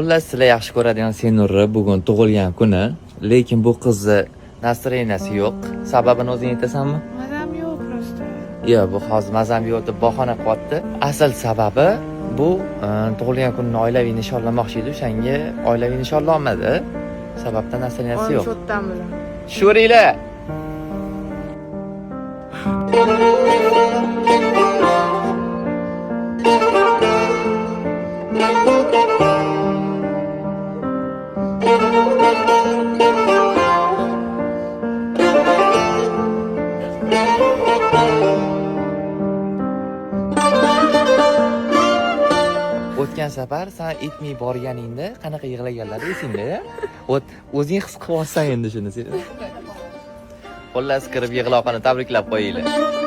Xullas, sizlar yaxshi ko'radigan Senurni bugun tug'ilgan kuni, lekin bu qizni настроенияsi yo'q. Sababini o'zing aytasanmi? Mazam yo'q prosta. Yo'q, bu hozir mazam yo'q deb bahona qilyapti. Asl sababi bu tug'ilgan kunini oilaviy nishonlamoqchi edi, o'shanga oilaviy nishonlanmadi. Sababdan настроенияsi yo'q. Shotdan bilan. Sho'ringlar. O'tgan safar sen aytmay borganingda qanaqa yig'laganlar esingda? O'zing his qilyapsan endi shuni sen. Xullas kirib yig'loqani tabriklab qo'yinglar.